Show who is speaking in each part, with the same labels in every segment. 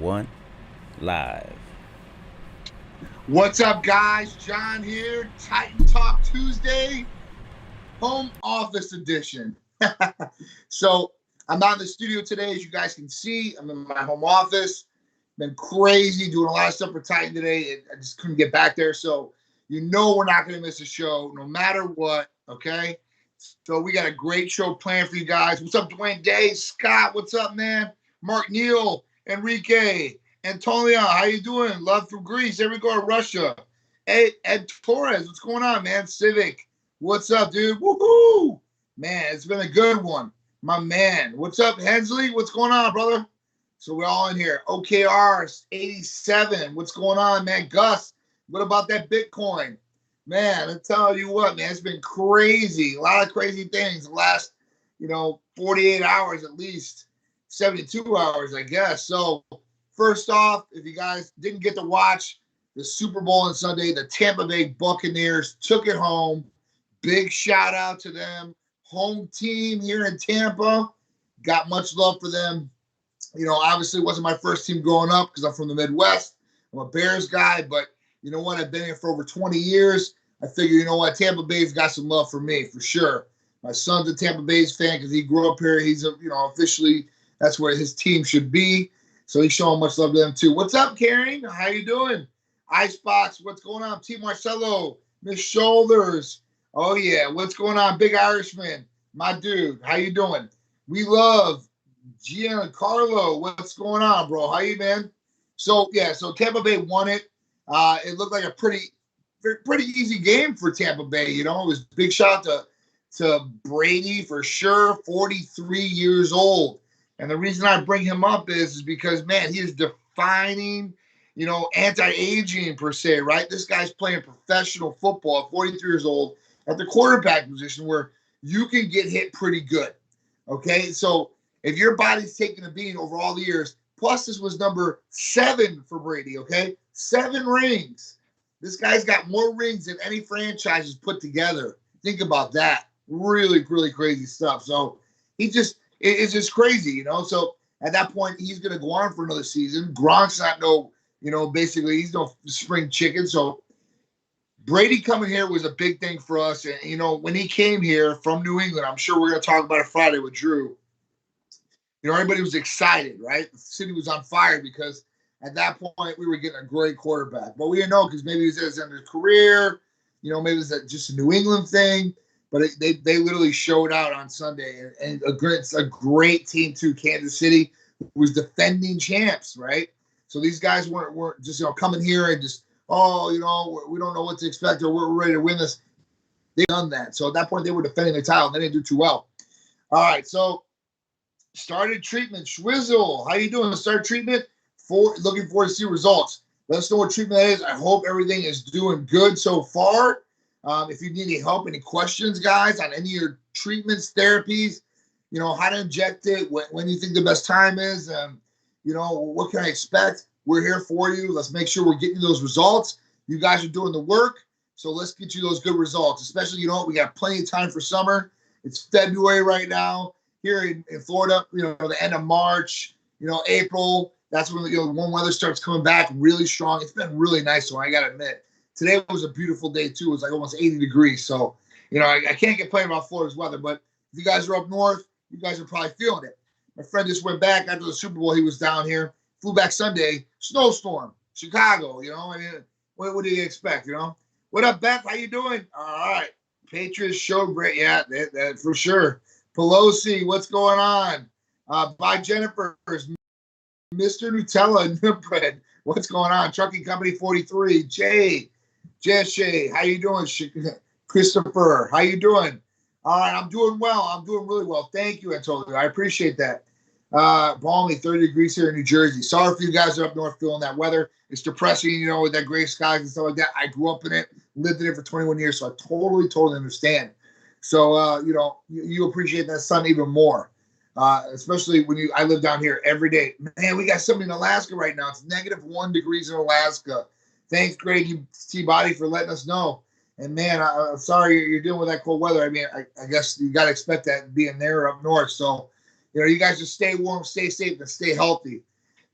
Speaker 1: 1, live.
Speaker 2: What's up, guys? John here. Titan Talk Tuesday, home office edition. So I'm not in the studio today, as you guys can see. I'm in my home office. Been crazy doing a lot of stuff for Titan today. I just couldn't get back there. So you know we're not going to miss a show no matter what, okay? So we got a great show planned for you guys. What's up, Dwayne Day? Scott, what's up, man? Mark Neal, Enrique, Antonio, how you doing? Love from Greece. There we go to Russia. Hey, Ed Torres, what's going on, man? Civic, what's up, dude? Woohoo! Man, it's been a good one. My man. What's up, Hensley? What's going on, brother? So we're all in here. OKR 87. What's going on, man? Gus, what about that Bitcoin? Man, I tell you what, man, it's been crazy. A lot of crazy things the last, 48 hours at least. 72 hours, I guess. So first off, if you guys didn't get to watch the Super Bowl on Sunday, the Tampa Bay Buccaneers took it home. Big shout out to them. Home team here in Tampa. Got much love for them. Obviously it wasn't my first team growing up because I'm from the Midwest. I'm a Bears guy, but you know what? I've been here for over 20 years. I figure, Tampa Bay's got some love for me, for sure. My son's a Tampa Bay's fan because he grew up here. He's, officially, that's where his team should be. So he's showing much love to them, too. What's up, Karen? How you doing? Icebox, what's going on? T. Marcelo, Miss Shoulders. Oh, yeah. What's going on? Big Irishman, my dude. How you doing? We love Giancarlo. What's going on, bro? How you, man? So Tampa Bay won it. It looked like a pretty easy game for Tampa Bay. It was big shout to Brady for sure, 43 years old. And the reason I bring him up is because, man, he is defining, anti-aging per se, right? This guy's playing professional football at 43 years old at the quarterback position where you can get hit pretty good, okay? So if your body's taking a beating over all the years, plus this was number 7 for Brady, okay? 7 rings. This guy's got more rings than any franchise has put together. Think about that. Really, really crazy stuff. So it's just crazy, So at that point, he's going to go on for another season. Gronk's not basically he's no spring chicken. So Brady coming here was a big thing for us. And, when he came here from New England, I'm sure we're going to talk about it Friday with Drew. Everybody was excited, right? The city was on fire because at that point we were getting a great quarterback. But we didn't know because maybe it was at the end of his career. Maybe it was just a New England thing. But they literally showed out on Sunday, and a great team too. Kansas City was defending champs, right? So these guys weren't just coming here and just we don't know what to expect or we're ready to win this. They've done that. So at that point they were defending the title. And they didn't do too well. All right, so started treatment. Schwizzle, how you doing? Start treatment. Looking forward to see results. Let us know what treatment that is. I hope everything is doing good so far. If you need any help, any questions, guys, on any of your treatments, therapies, how to inject it, when you think the best time is, what can I expect? We're here for you. Let's make sure we're getting you those results. You guys are doing the work, so let's get you those good results, especially, we got plenty of time for summer. It's February right now here in Florida, the end of March, April. That's when, warm weather starts coming back really strong. It's been really nice, so I got to admit. Today was a beautiful day, too. It was like almost 80 degrees. So, I can't complain about Florida's weather. But if you guys are up north, you guys are probably feeling it. My friend just went back after the Super Bowl. He was down here. Flew back Sunday. Snowstorm. Chicago, what do you expect, What up, Beth? How you doing? All right. Patriots showed great. Yeah, that for sure. Pelosi, what's going on? Bye, Jennifer's. Mr. Nutella and bread. What's going on? Trucking Company 43. Jay, how you doing? Christopher, how you doing? All right, I'm doing well. I'm doing really well. Thank you, Antonio. I appreciate that. Balmy, 30 degrees here in New Jersey. Sorry if you guys are up north feeling that weather. It's depressing, with that gray skies and stuff like that. I grew up in it, lived in it for 21 years, so I totally understand. So, you appreciate that sun even more, especially when I live down here every day. Man, we got something in Alaska right now. It's -1 degrees in Alaska. Thanks, Greg T-Body, for letting us know. And, man, I'm sorry you're dealing with that cold weather. I mean, I guess you got to expect that being there up north. So, you guys just stay warm, stay safe, and stay healthy.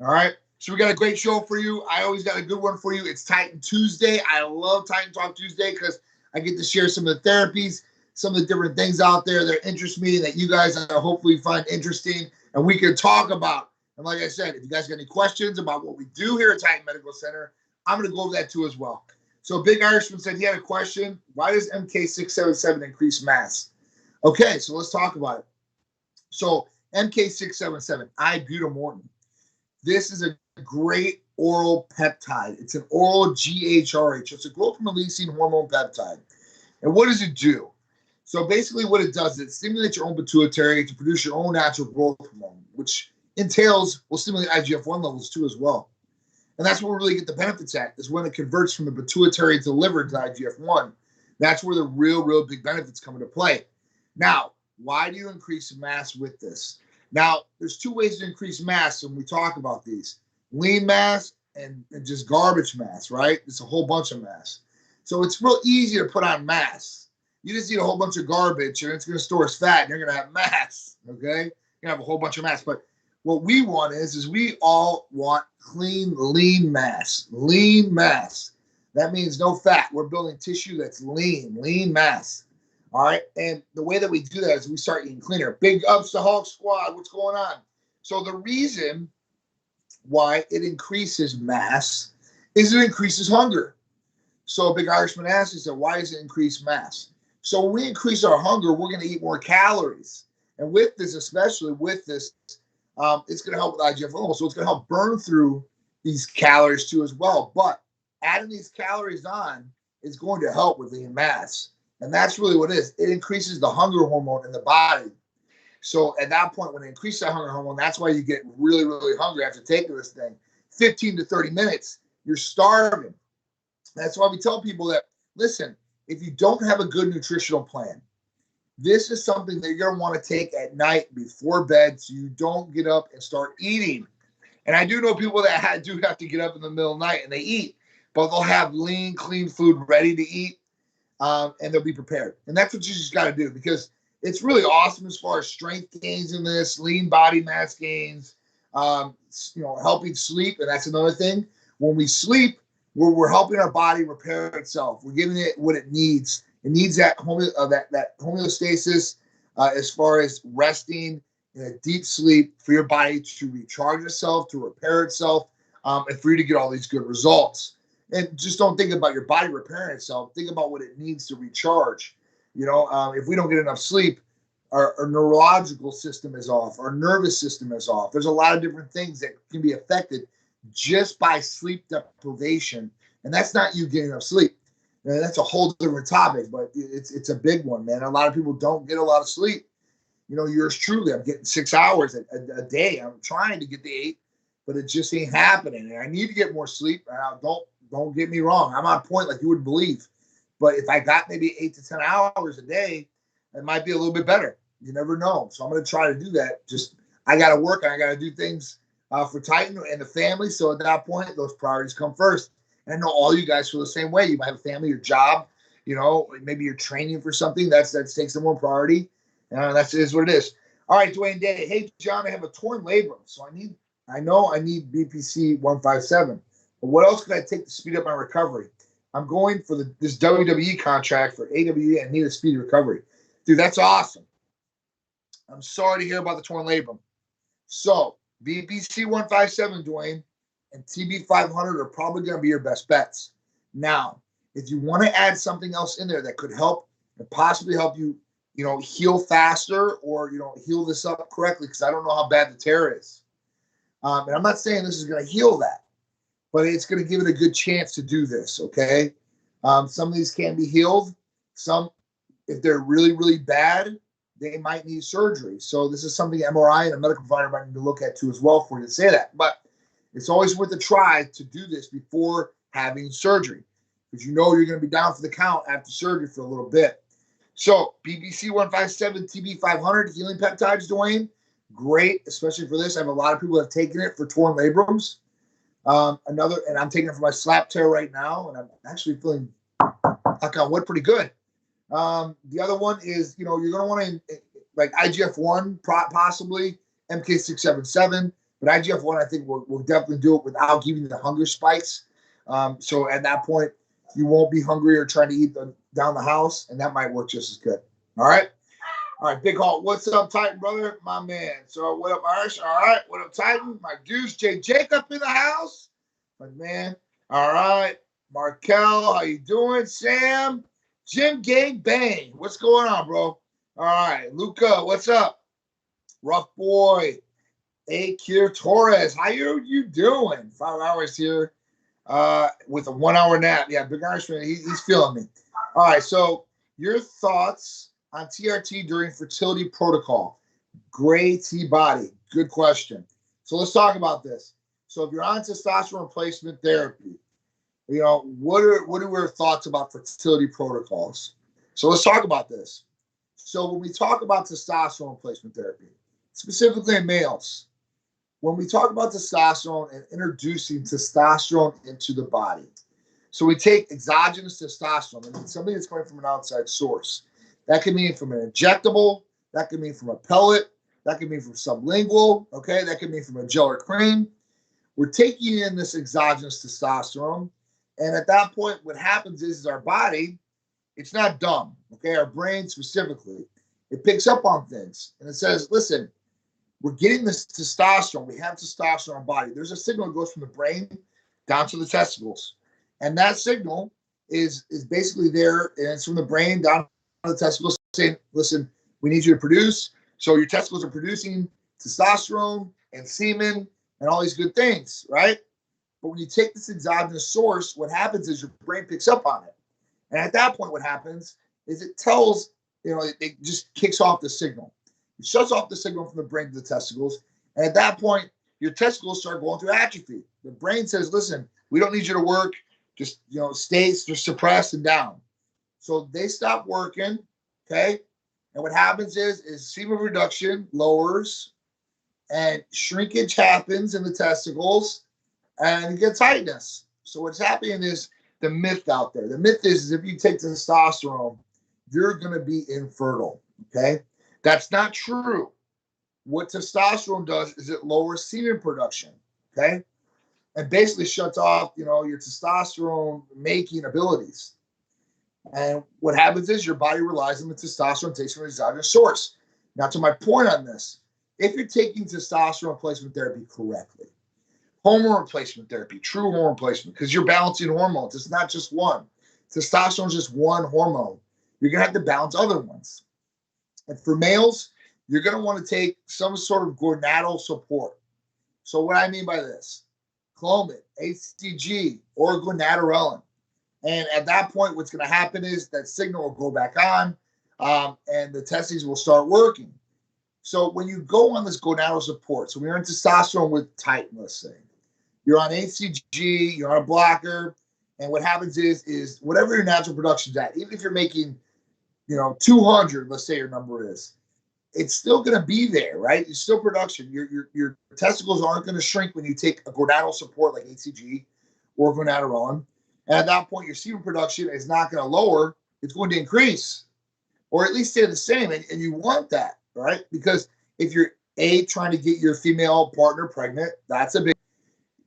Speaker 2: All right? So we got a great show for you. I always got a good one for you. It's Titan Tuesday. I love Titan Talk Tuesday because I get to share some of the therapies, some of the different things out there that interest me that you guys hopefully find interesting and we can talk about. And like I said, if you guys got any questions about what we do here at Titan Medical Center, I'm going to go over that too as well. So Big Irishman said he had a question. Why does MK677 increase mass? Okay, so let's talk about it. So MK677, ibutyramortin. This is a great oral peptide. It's an oral GHRH. It's a growth-releasing hormone peptide. And what does it do? So basically what it does is it stimulates your own pituitary to produce your own natural growth hormone, which will stimulate IGF-1 levels too as well. And that's where we really get the benefits at, is when it converts from the pituitary to liver to IGF-1. That's where the real big benefits come into play. Now, why do you increase mass with this? Now, there's two ways to increase mass when we talk about these. Lean mass and just garbage mass, right? It's a whole bunch of mass. So it's real easy to put on mass. You just eat a whole bunch of garbage and it's going to store as fat and you're going to have mass, okay? You're going to have a whole bunch of mass. But what we want is we all want clean, lean mass. Lean mass. That means no fat. We're building tissue that's lean mass. All right. And the way that we do that is we start eating cleaner. Big ups to Hulk Squad. What's going on? So the reason why it increases mass is it increases hunger. So Big Irishman asked, he said, why does it increase mass? So when we increase our hunger, we're going to eat more calories. And with this, especially with this, it's going to help with IGF-1. So it's going to help burn through these calories too as well. But adding these calories on is going to help with lean mass. And that's really what it is. It increases the hunger hormone in the body. So at that point, when it increases that hunger hormone, that's why you get really hungry after taking this thing. 15 to 30 minutes, you're starving. That's why we tell people that, listen, if you don't have a good nutritional plan, this is something that you're going to want to take at night before bed so you don't get up and start eating. And I do know people that do have to get up in the middle of the night and they eat, but they'll have lean, clean food ready to eat, and they'll be prepared. And that's what you just got to do, because it's really awesome as far as strength gains in this, lean body mass gains, helping sleep. And that's another thing. When we sleep, we're helping our body repair itself. We're giving it what it needs. It needs that homeostasis as far as resting in a deep sleep for your body to recharge itself, to repair itself, and for you to get all these good results. And just don't think about your body repairing itself. Think about what it needs to recharge. If we don't get enough sleep, our neurological system is off. Our nervous system is off. There's a lot of different things that can be affected just by sleep deprivation. And that's not you getting enough sleep. And that's a whole different topic, but it's a big one, man. A lot of people don't get a lot of sleep. Yours truly, I'm getting 6 hours a day. I'm trying to get the 8, but it just ain't happening. And I need to get more sleep. Don't get me wrong. I'm on point like you wouldn't believe. But if I got maybe 8 to 10 hours a day, it might be a little bit better. You never know. So I'm going to try to do that. I got to work and I got to do things for Titan and the family. So at that point, those priorities come first. And I know all you guys feel the same way. You might have a family, your job, maybe you're training for something that takes the more priority. That is what it is. All right, Dwayne Day. Hey, John, I have a torn labrum. So I know I need BPC 157. But what else could I take to speed up my recovery? I'm going for this WWE contract for AWE and need a speedy recovery. Dude, that's awesome. I'm sorry to hear about the torn labrum. So BPC 157, Dwayne, and TB 500 are probably going to be your best bets. Now, if you want to add something else in there that could help and possibly help you, heal faster or, heal this up correctly, because I don't know how bad the tear is. And I'm not saying this is going to heal that, but it's going to give it a good chance to do this, okay? Some of these can be healed. Some, if they're really bad, they might need surgery. So this is something MRI and a medical provider might need to look at too as well for you to say that. But it's always worth a try to do this before having surgery, because you're going to be down for the count after surgery for a little bit. So BBC 157, TB 500, healing peptides, Dwayne, great, especially for this. I have a lot of people that have taken it for torn labrums. And I'm taking it for my slap tear right now, and I'm actually feeling, knock on wood, pretty good. The other one is, you're going to want to, like IGF-1, possibly, MK677, But IGF-1, I think we'll definitely do it without giving you the hunger spikes. So at that point, you won't be hungry or trying to eat down the house, and that might work just as good. All right? All right, Big Hall, what's up, Titan, brother? My man. So what up, Irish? All right, what up, Titan? My goose, Jay Jacob in the house. My man. All right, Markel, how you doing? Sam, Jim Gang Bang. What's going on, bro? All right, Luca, what's up? Rough boy. Akir Torres, how you doing? 5 hours here with a 1 hour nap. Yeah, Big Irishman, he's feeling me. All right, so your thoughts on TRT during fertility protocol. Gray T body, good question. So let's talk about this. So if you're on testosterone replacement therapy, you know, what are your thoughts about fertility protocols? So let's talk about this. So when we talk about testosterone replacement therapy, specifically in males, when we talk about testosterone and introducing testosterone into the body, so we take exogenous testosterone, I mean, something that's coming from an outside source. That can mean from an injectable, that can mean from a pellet, that can mean from sublingual, okay? That can mean from a gel or cream. We're taking in this exogenous testosterone, and at that point, what happens is our body, it's not dumb, okay? Our brain specifically, it picks up on things, and it says, listen, we're getting this testosterone. We have testosterone in our body. There's a signal that goes from the brain down to the testicles, and that signal is basically there, and it's from the brain down to the testicles saying, listen, we need you to produce. So your testicles are producing testosterone and semen and all these good things, right? But when you take this exogenous source, what happens is your brain picks up on it. And at that point, what happens is it tells, you know, it just kicks off the signal. It shuts off the signal from the brain to the testicles. And at that point, your testicles start going through atrophy. The brain says, listen, we don't need you to work. Just, you know, stay just suppressed and down. So they stop working, okay? And what happens is semen reduction lowers and shrinkage happens in the testicles and you get tightness. So what's happening is the myth out there. The myth is if you take testosterone, you're going to be infertile, okay? That's not true. What testosterone does is it lowers semen production, okay? And basically shuts off, you know, your testosterone making abilities. And what happens is your body relies on the testosterone it takes from an exogenous source. Now, to my point on this, if you're taking testosterone replacement therapy correctly, hormone replacement therapy, true hormone replacement, because you're balancing hormones. It's not just one. Testosterone is just one hormone. You're going to have to balance other ones. And for males, you're going to want to take some sort of gonadal support. So what I mean by this, Clomid, HCG, or gonadorelin. And at that point, what's going to happen is that signal will go back on and the testes will start working. So when you go on this gonadal support, so when you're on testosterone with Titan, let's say, you're on HCG, you're on a blocker, and what happens is whatever your natural production is at, even if you're making, you know, 200, let's say your number is, it's still going to be there, right? It's still production. Your testicles aren't going to shrink when you take a gonadal support like HCG or gonadorelin. And at that point, your semen production is not going to lower. It's going to increase or at least stay the same. And you want that, right? Because if you're, A, trying to get your female partner pregnant, that's a big.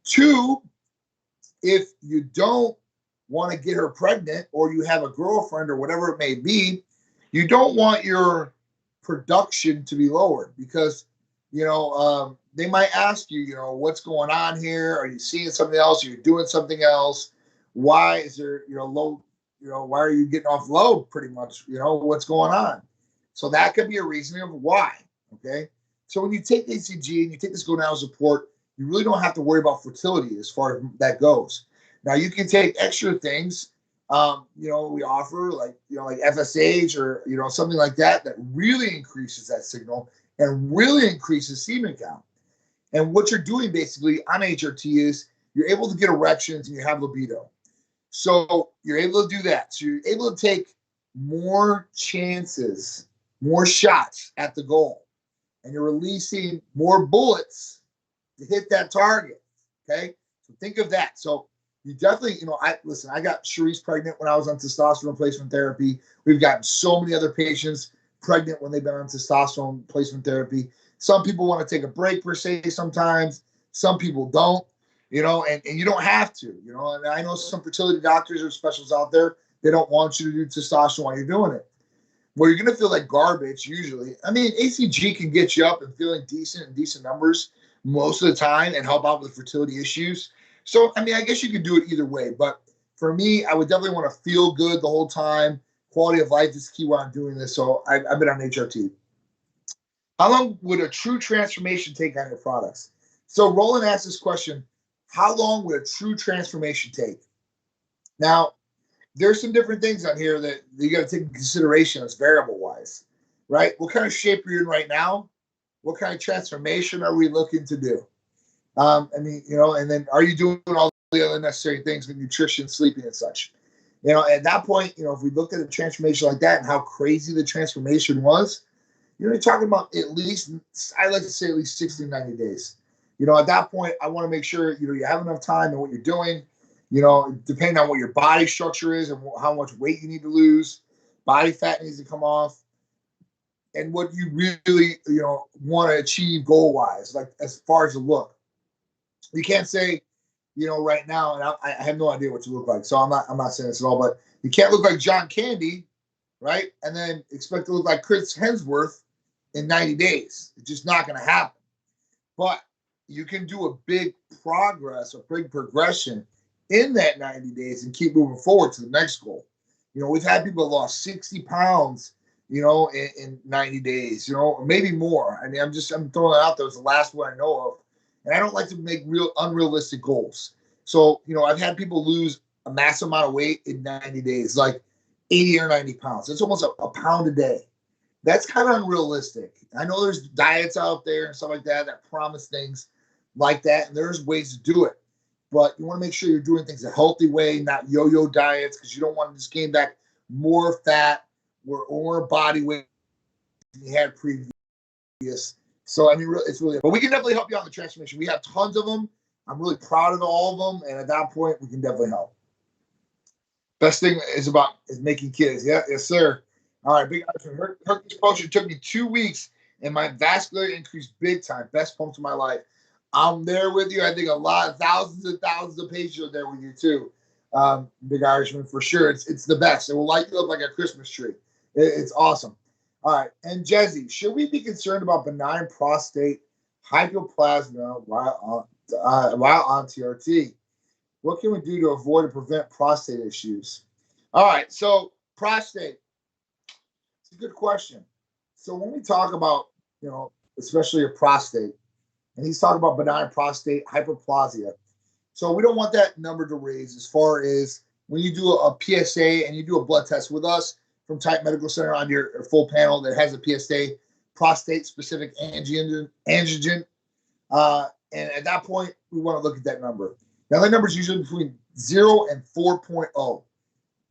Speaker 2: 2, if you don't want to get her pregnant or you have a girlfriend or whatever it may be, you don't want your production to be lowered because, you know, they might ask you, you know, what's going on here? Are you seeing something else? Are you doing something else? Why is there, you know, low, you know, why are you getting off low pretty much? You know, what's going on? So that could be a reason of why, okay? So when you take HCG and you take this gonadal support, you really don't have to worry about fertility as far as that goes. Now you can take extra things, you know, we offer like, you know, like FSH or, you know, something like that, that really increases that signal and really increases semen count. And what you're doing basically on HRT is you're able to get erections and you have libido. So you're able to do that. So you're able to take more chances, more shots at the goal, and you're releasing more bullets to hit that target. Okay. So think of that. So you definitely, you know, I got Cherise pregnant when I was on testosterone replacement therapy. We've gotten so many other patients pregnant when they've been on testosterone replacement therapy. Some people want to take a break per se sometimes. Some people don't, and you don't have to, and I know some fertility doctors or specialists out there, they don't want you to do testosterone while you're doing it. Well, you're going to feel like garbage usually. I mean, ACG can get you up and feeling decent and decent numbers most of the time and help out with fertility issues. So, I mean, I guess you could do it either way. But for me, I would definitely want to feel good the whole time. Quality of life is key while I'm doing this. So I've been on HRT. How long would a true transformation take on your products? So Roland asked this question, how long would a true transformation take? Now, there's some different things on here that you got to take into consideration as variable wise, right? What kind of shape are you in right now? What kind of transformation are we looking to do? I mean, and then are you doing all the other necessary things with nutrition, sleeping, and such? At that point, if we look at a transformation like that and how crazy the transformation was, you're talking about at least, I like to say at least 60 to 90 days. At that point, I want to make sure, you have enough time in what you're doing, depending on what your body structure is and how much weight you need to lose, body fat needs to come off, and what you really, want to achieve goal-wise, like as far as the look. You can't say, right now, and I have no idea what you look like, so I'm not saying this at all, but you can't look like John Candy, right? And then expect to look like Chris Hemsworth in 90 days. It's just not going to happen. But you can do a big progress, a big progression in that 90 days and keep moving forward to the next goal. We've had people that lost 60 pounds, in 90 days, or maybe more. I mean, I'm throwing it out there as the last one I know of. And I don't like to make unrealistic goals. So, I've had people lose a massive amount of weight in 90 days, like 80 or 90 pounds. It's almost a pound a day. That's kind of unrealistic. I know there's diets out there and stuff like that promise things like that, and there's ways to do it. But you want to make sure you're doing things a healthy way, not yo-yo diets, because you don't want to just gain back more fat or body weight than you had previous. So, I mean, it's really, but we can definitely help you on the transformation. We have tons of them. I'm really proud of all of them. And at that point, we can definitely help. Best thing is making kids. Yeah, yes, sir. All right, big Hercules Potion took me 2 weeks and my vascular increased big time. Best pumps of my life. I'm there with you. I think thousands and thousands of patients are there with you too. Big Irishman for sure. It's the best. It will light you up like a Christmas tree. It's awesome. All right, and Jezzy, should we be concerned about benign prostate hypoplasma while on TRT? What can we do to avoid or prevent prostate issues? All right, so prostate. It's a good question. So when we talk about, especially a prostate, and he's talking about benign prostate hyperplasia. So we don't want that number to raise as far as when you do a PSA and you do a blood test with us from Type Medical Center on your full panel that has a PSA, prostate-specific antigen. And at that point, we want to look at that number. Now, that number is usually between 0 and 4.0.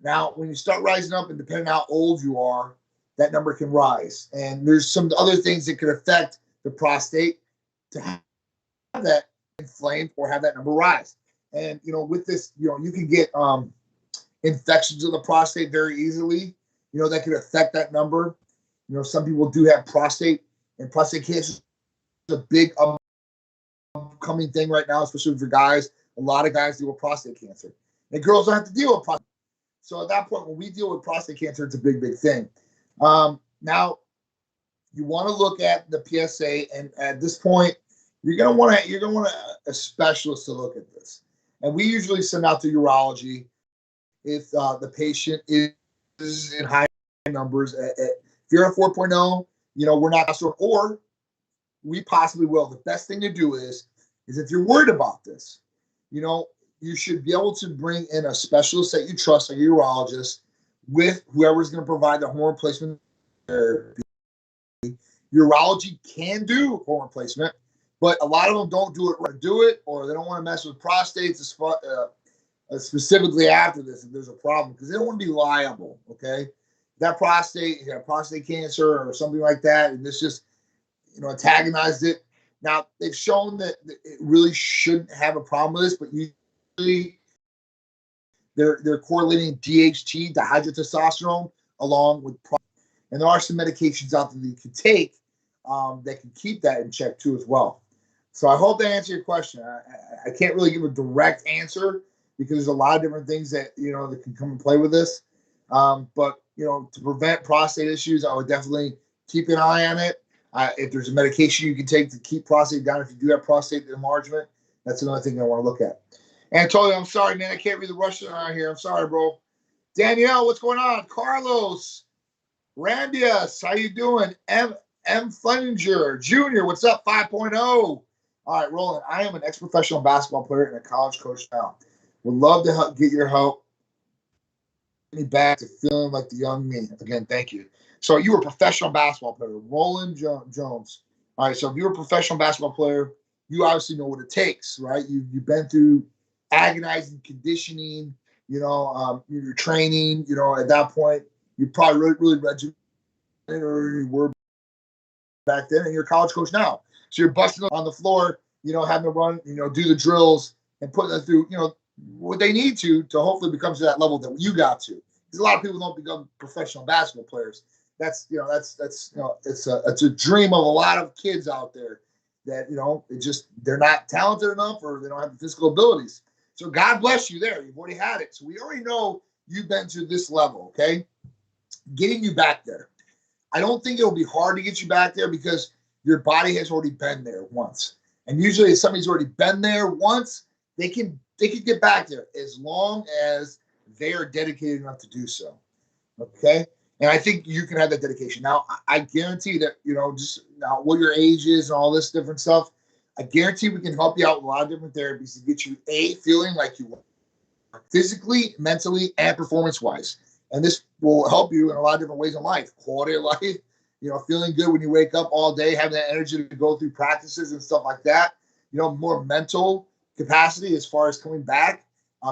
Speaker 2: Now, when you start rising up, and depending on how old you are, that number can rise. And there's some other things that could affect the prostate to have that inflamed or have that number rise. And, with this, you can get infections of the prostate very easily. That could affect that number. Some people do have prostate, and prostate cancer is a big upcoming thing right now, especially for guys. A lot of guys deal with prostate cancer, and girls don't have to deal with prostate. So at that point, when we deal with prostate cancer, it's a big, big thing. Now, you want to look at the PSA, and at this point, you're gonna want a specialist to look at this. And we usually send out to urology if the patient is in high numbers. If you're at 4.0, we're not sure, or we possibly will. The best thing to do is if you're worried about this, you should be able to bring in a specialist that you trust, a urologist, with whoever's going to provide the hormone replacement therapy. Urology can do hormone replacement, but a lot of them don't do it, or they don't want to mess with prostates specifically after this if there's a problem, because they don't want to be liable. Okay, that prostate, you have prostate cancer or something like that, and this just antagonized it. Now they've shown that it really shouldn't have a problem with this, but usually they're correlating DHT, dihydrotestosterone, along with and there are some medications out there that you can take that can keep that in check too as well. So I hope that answered your question. I can't really give a direct answer because there's a lot of different things that, that can come and play with this. But, to prevent prostate issues, I would definitely keep an eye on it. If there's a medication you can take to keep prostate down, if you do have prostate enlargement, that's another thing I want to look at. Antonio, I'm sorry, man. I can't read the Russian on here. I'm sorry, bro. Danielle, what's going on? Carlos, Randius, how you doing? M. Funninger Jr., what's up? 5.0. All right, Roland, I am an ex-professional basketball player and a college coach now. Would love to get your help. Me back to feeling like the young me. Again, thank you. So you were a professional basketball player, Roland Jones. All right, so if you're a professional basketball player, you obviously know what it takes, right? You've been through agonizing conditioning, your training, at that point, you're probably really regimented, or you were back then, and you're a college coach now. So you're busting on the floor, having to run, do the drills and putting them through, what they need to hopefully become to that level that you got to. Because a lot of people don't become professional basketball players. That's it's a dream of a lot of kids out there that, they're not talented enough or they don't have the physical abilities. So God bless you there. You've already had it. So we already know you've been to this level, okay? Getting you back there. I don't think it'll be hard to get you back there because your body has already been there once. And usually if somebody's already been there once, they can get back there as long as they are dedicated enough to do so. Okay? And I think you can have that dedication. Now, I guarantee that, just now what your age is and all this different stuff, I guarantee we can help you out with a lot of different therapies to get you, feeling like you are physically, mentally, and performance-wise. And this will help you in a lot of different ways in life. Quality of life, feeling good when you wake up all day, having that energy to go through practices and stuff like that. More mental capacity as far as coming back,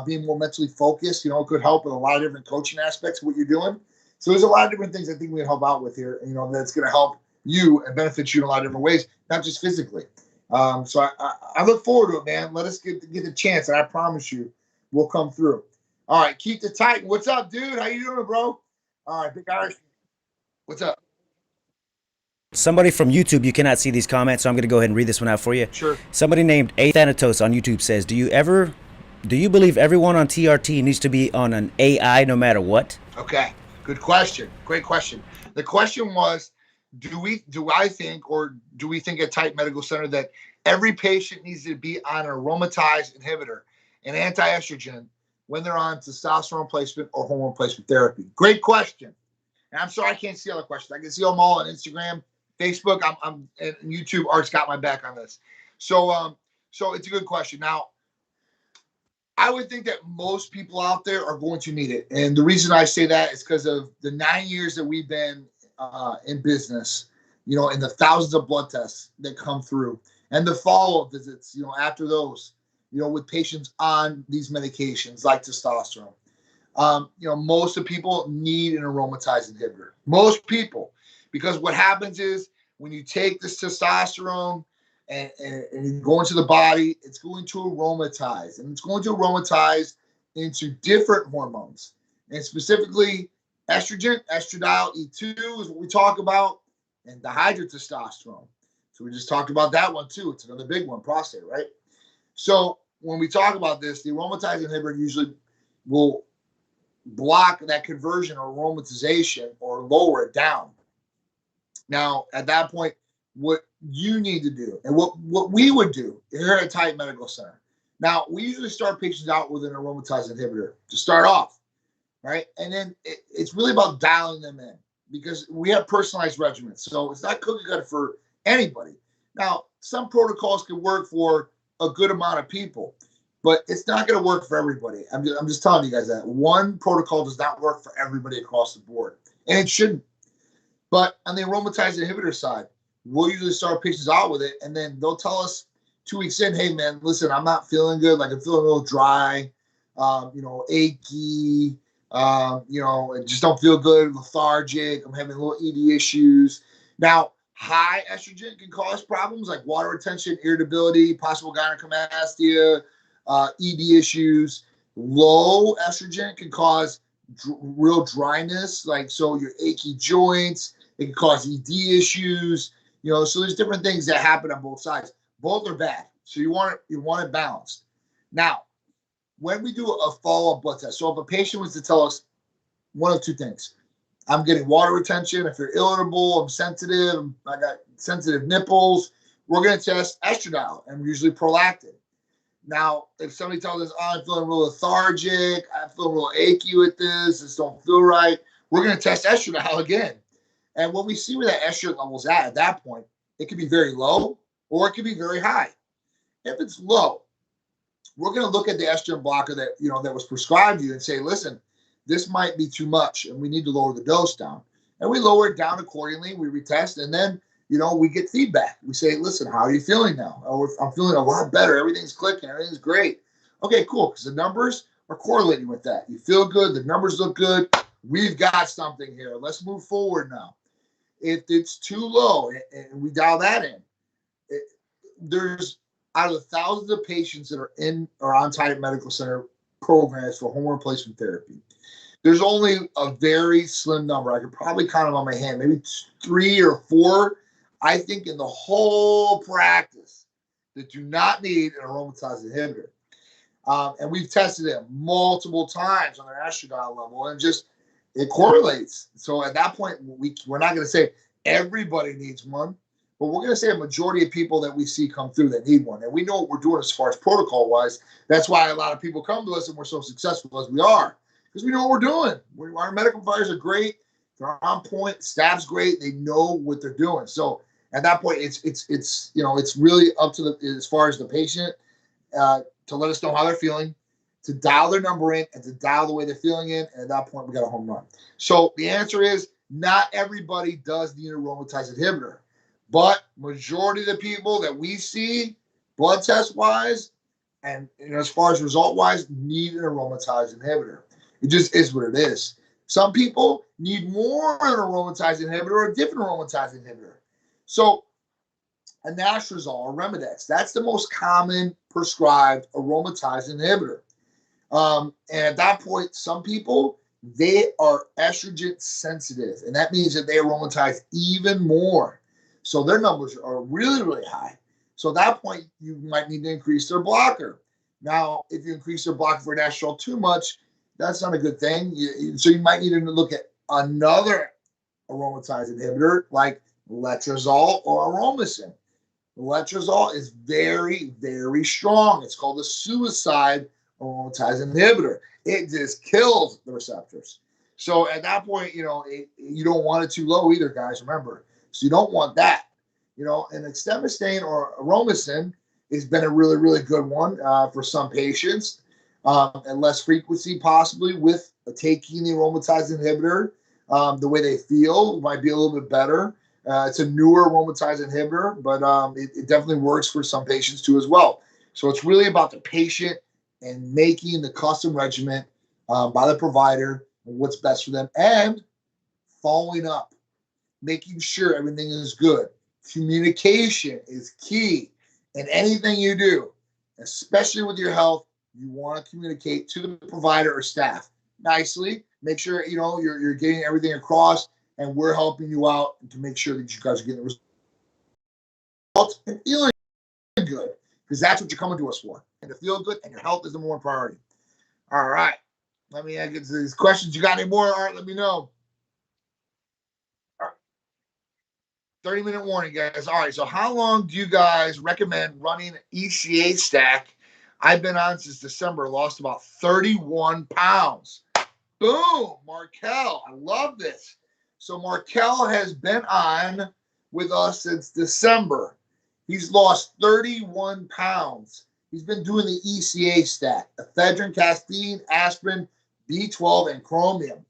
Speaker 2: being more mentally focused, could help with a lot of different coaching aspects of what you're doing. So there's a lot of different things I think we can help out with here, that's going to help you and benefit you in a lot of different ways, not just physically. So I look forward to it, man. Let us get the chance, and I promise you we'll come through. All right, Keith the Titan. What's up, dude? How you doing, bro? All right, big Irish. What's up?
Speaker 1: Somebody from YouTube, you cannot see these comments, so I'm going to go ahead and read this one out for you.
Speaker 2: Sure.
Speaker 1: Somebody named A Thanatos on YouTube says, do you believe everyone on TRT needs to be on an AI no matter what?
Speaker 2: Okay, good question. Great question. The question was, do we think at Titan Medical Center that every patient needs to be on an aromatase inhibitor, an anti-estrogen, when they're on testosterone replacement or hormone replacement therapy? Great question. And I'm sorry I can't see all the questions. I can see them all on Instagram, Facebook. I'm and YouTube. Art's got my back on this. So it's a good question. Now, I would think that most people out there are going to need it. And the reason I say that is because of the 9 years that we've been in business, and the thousands of blood tests that come through and the follow-up visits, after those, with patients on these medications like testosterone. Most of the people need an aromatase inhibitor. Most people, because what happens is when you take this testosterone and you go into the body, it's going to aromatize, and it's going to aromatize into different hormones, and specifically estrogen, estradiol E2 is what we talk about, and dihydrotestosterone. So we just talked about that one too. It's another big one, prostate, right? So when we talk about this, the aromatase inhibitor usually will block that conversion or aromatization or lower it down. Now, at that point, what you need to do and what we would do here at Titan Medical Center. Now, we usually start patients out with an aromatase inhibitor to start off, right? And then it's really about dialing them in because we have personalized regimens. So it's not cookie cutter for anybody. Now, some protocols can work for a good amount of people, but it's not going to work for everybody. I'm just telling you guys that. One protocol does not work for everybody across the board, and it shouldn't. But on the aromatase inhibitor side, we'll usually start patients out with it, and then they'll tell us 2 weeks in, hey, man, listen, I'm not feeling good. Like I'm feeling a little dry, achy, I just don't feel good, lethargic. I'm having a little ED issues. Now, high estrogen can cause problems like water retention, irritability, possible gynecomastia, ED issues. Low estrogen can cause real dryness, like so your achy joints. It can cause ED issues. So there's different things that happen on both sides. Both are bad. So you want it balanced. Now, when we do a follow-up blood test, so if a patient was to tell us one of two things, I'm getting water retention, if you're irritable, I'm sensitive, I got sensitive nipples, we're going to test estradiol and usually prolactin. Now, if somebody tells us, oh, I'm feeling real lethargic, I'm feeling real achy with this don't feel right, we're going to test estradiol again. And when we see where that estrogen level's at that point, it could be very low or it could be very high. If it's low, we're going to look at the estrogen blocker that was prescribed to you and say, listen, this might be too much and we need to lower the dose down. And we lower it down accordingly. We retest and then, we get feedback. We say, listen, how are you feeling now? Oh, I'm feeling a lot better. Everything's clicking. Everything's great. Okay, cool. Because the numbers are correlating with that. You feel good. The numbers look good. We've got something here. Let's move forward now. If it's too low and we dial that in, there's out of the thousands of patients that are in or on Titan Medical Center programs for hormone replacement therapy, there's only a very slim number. I could probably count them on my hand, maybe 3 or 4, I think, in the whole practice that do not need an aromatase inhibitor. And we've tested it multiple times on their estradiol level, and it correlates. So at that point, we're not going to say everybody needs one, but we're going to say a majority of people that we see come through that need one. And we know what we're doing as far as protocol-wise. That's why a lot of people come to us and we're so successful as we are, because we know what we're doing. Our medical providers are great. They're on point. Staff's great. They know what they're doing. So at that point, it's really up to as far as the patient to let us know how they're feeling, to dial their number in, and to dial the way they're feeling in. And at that point, we got a home run. So the answer is not everybody does need an aromatase inhibitor, but majority of the people that we see blood test wise and as far as result wise need an aromatase inhibitor. It just is what it is. Some people need more an aromatase inhibitor or a different aromatase inhibitor. So anastrozole or Remedex, that's the most common prescribed aromatase inhibitor. And at that point, some people, they are estrogen sensitive, and that means that they aromatize even more. So their numbers are really, really high. So at that point, you might need to increase their blocker. Now, if you increase their blocker for anastrozole too much, that's not a good thing. So you might need to look at another aromatase inhibitor like letrozole or aromasin. Letrozole is very, very strong. It's called a suicide aromatase inhibitor. It just kills the receptors. So at that point, you don't want it too low either, guys. Remember, so you don't want that. And extemestane or aromasin has been a really, really good one for some patients, and less frequency possibly with taking the aromatase inhibitor. The way they feel might be a little bit better. It's a newer aromatase inhibitor, but it definitely works for some patients too as well. So it's really about the patient and making the custom regimen by the provider and what's best for them, and following up, making sure everything is good. Communication is key in anything you do, especially with your health. You want to communicate to the provider or staff nicely. Make sure you're getting everything across, and we're helping you out to make sure that you guys are getting the results and feeling good, because that's what you're coming to us for. And to feel good, and your health is the number one priority. All right. Let me get to these questions. You got any more? All right, let me know. All right. 30-minute warning, guys. All right, so how long do you guys recommend running an ECA stack? I've been on since December, lost about 31 pounds. Boom, Markel. I love this. So Markel has been on with us since December. He's lost 31 pounds. He's been doing the ECA stack, ephedrine, caffeine, aspirin, B12, and chromium.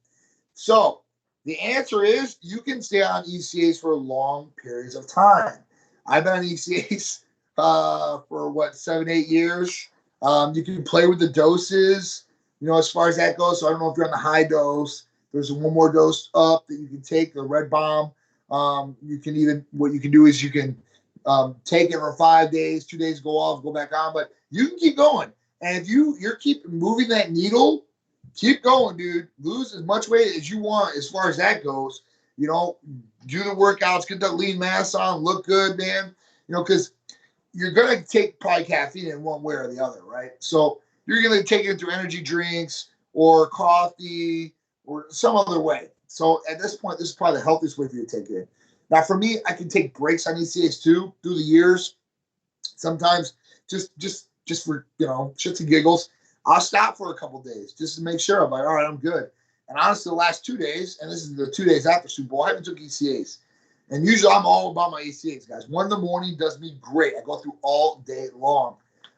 Speaker 2: So the answer is you can stay on ECAs for long periods of time. I've been on ECAs for 7, 8 years. You can play with the doses, as far as that goes. So I don't know if you're on the high dose. There's one more dose up that you can take, the red bomb. What you can do is you can take it for 5 days, 2 days, go off, go back on, but you can keep going. And if you're keep moving that needle, keep going, dude. Lose as much weight as you want as far as that goes. You know, do the workouts, get that lean mass on, look good, man. You know, because you're going to take probably caffeine in one way or the other, right? So you're going to take it through energy drinks or coffee or some other way. So at this point, this is probably the healthiest way for you to take it. Now, for me, I can take breaks on ECAs too through the years. Sometimes just for, you know, shits and giggles, I'll stop for a couple days just to make sure. I'm like, all right, I'm good. And honestly, the last 2 days, and this is the 2 days after Super Bowl, I haven't took ECAs. And usually I'm all about my ECAs, guys. 1 in the morning does me great. I go through all day long.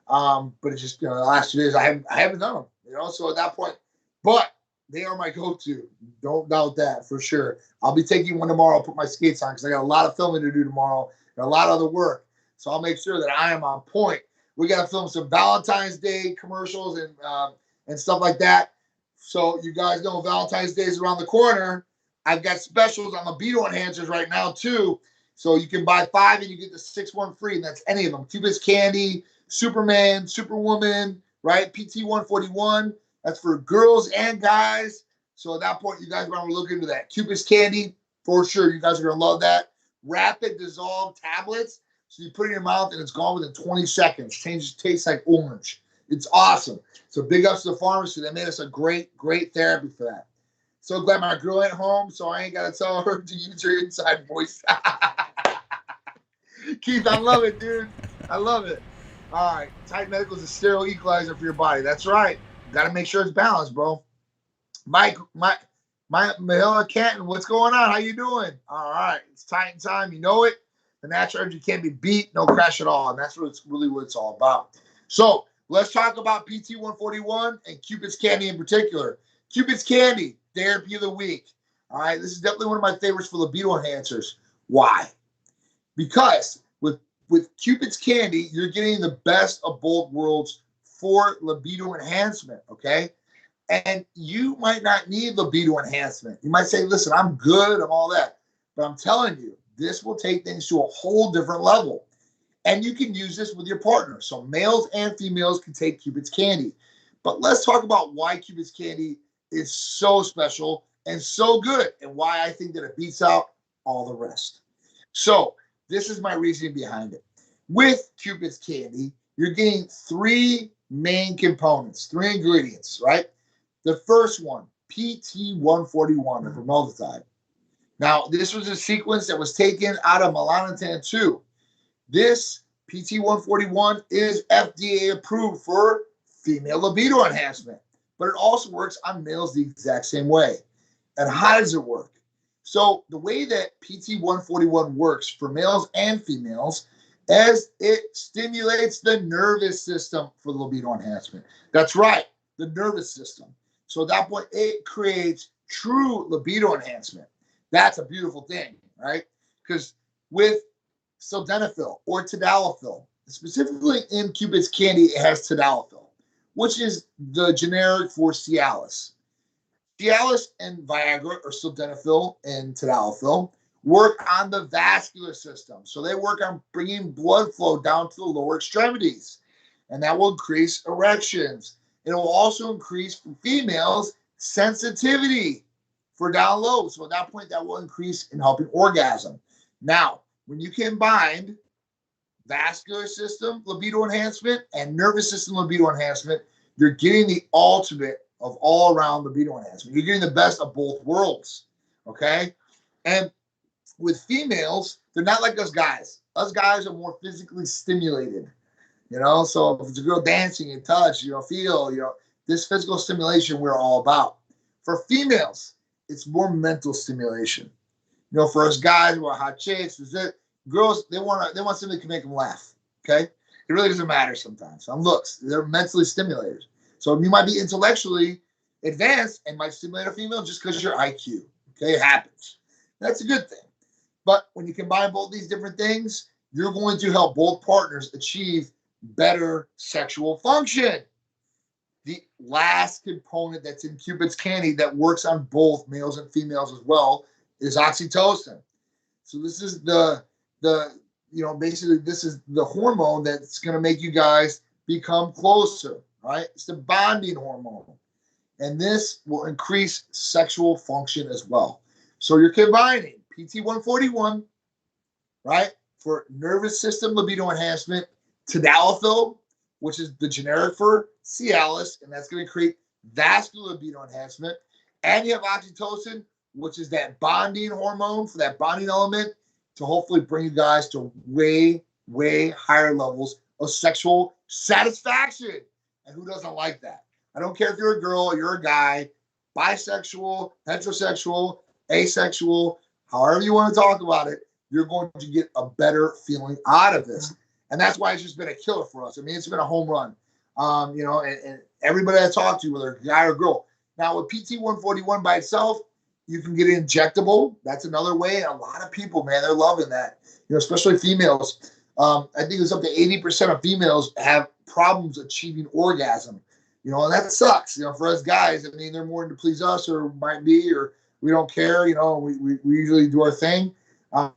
Speaker 2: But it's just, you know, the last 2 days I haven't done them, you know. So at that point, but they are my go-to. Don't doubt that for sure. I'll be taking one tomorrow. I'll put my skates on because I got a lot of filming to do tomorrow and a lot of other work. So I'll make sure that I am on point. We got to film some Valentine's Day commercials and stuff like that. So you guys know Valentine's Day is around the corner. I've got specials on libido enhancers right now too. So you can buy 5 and you get the 6th one free, and that's any of them. Cupid's Candy, Superman, Superwoman, right? PT 141. That's for girls and guys. So at that point, you guys want to look into that. Cupid's Candy, for sure. You guys are going to love that. Rapid dissolve tablets. So you put it in your mouth and it's gone within 20 seconds. Changes taste like orange. It's awesome. So big ups to the pharmacy. They made us a great therapy for that. So glad my girl ain't home, so I ain't got to tell her to use her inside voice. Keith, I love it, dude. I love it. All right. Tight Medical is a sterile equalizer for your body. That's right. Got to make sure it's balanced, bro. Mike, Mahila Canton, what's going on? How you doing? All right. It's Titan time. You know it. The natural energy can't be beat. No crash at all. And that's what it's all about. So let's talk about PT 141 and Cupid's Candy in particular. Cupid's Candy, therapy of the week. All right. This is definitely one of my favorites for libido enhancers. Why? Because with Cupid's Candy, you're getting the best of both worlds for libido enhancement, okay? And you might not need libido enhancement. You might say, listen, I'm good, I'm all that. But I'm telling you, this will take things to a whole different level. And you can use this with your partner. So males and females can take Cupid's Candy. But let's talk about why Cupid's Candy is so special and so good, and why I think that it beats out all the rest. So this is my reasoning behind it. With Cupid's Candy, you're getting 3 main components, 3 ingredients, right? The first one, PT-141, or formaldehyde. Now, this was a sequence that was taken out of melanotan 2. This PT-141 is FDA approved for female libido enhancement, but it also works on males the exact same way. And how does it work? So the way that PT-141 works for males and females is it stimulates the nervous system for libido enhancement. That's right, the nervous system. So at that point, it creates true libido enhancement. That's a beautiful thing, right? Because with sildenafil or tadalafil, specifically in Cupid's Candy, it has tadalafil, which is the generic for Cialis. Cialis and Viagra, or sildenafil and tadalafil, work on the vascular system. So they work on bringing blood flow down to the lower extremities, and that will increase erections. It will also increase for females sensitivity for down low. So at that point, that will increase in helping orgasm. Now, when you combine vascular system libido enhancement and nervous system libido enhancement, you're getting the ultimate of all around libido enhancement. You're getting the best of both worlds. Okay? And with females, they're not like us guys. Us guys are more physically stimulated. You know, so if it's a girl dancing and touch, feel, this physical stimulation we're all about. For females, it's more mental stimulation. For us guys, we're hot chicks. Girls, they want something that can make them laugh. Okay, it really doesn't matter sometimes. On looks, they're mentally stimulators. So you might be intellectually advanced and might stimulate a female just because your IQ. Okay, it happens. That's a good thing. But when you combine both these different things, you're going to help both partners achieve better sexual function. The last component that's in Cupid's Candy that works on both males and females as well is oxytocin. So this is basically this is the hormone that's going to make you guys become closer, right? It's the bonding hormone. And this will increase sexual function as well. So you're combining PT-141, right, for nervous system libido enhancement, tadalafil, which is the generic for Cialis, and that's going to create vascular libido enhancement, and you have oxytocin, which is that bonding hormone for that bonding element to hopefully bring you guys to way, way higher levels of sexual satisfaction. And who doesn't like that? I don't care if you're a girl, you're a guy, bisexual, heterosexual, asexual, however you want to talk about it, you're going to get a better feeling out of this. And that's why it's just been a killer for us. I mean, it's been a home run. And everybody I talk to, whether guy or girl. Now, with PT-141 by itself, you can get injectable. That's another way. And a lot of people, man, they're loving that. Especially females. I think it's up to 80% of females have problems achieving orgasm. And that sucks. For us guys, I mean, they're more to please us, or might be, or we don't care. We usually do our thing. But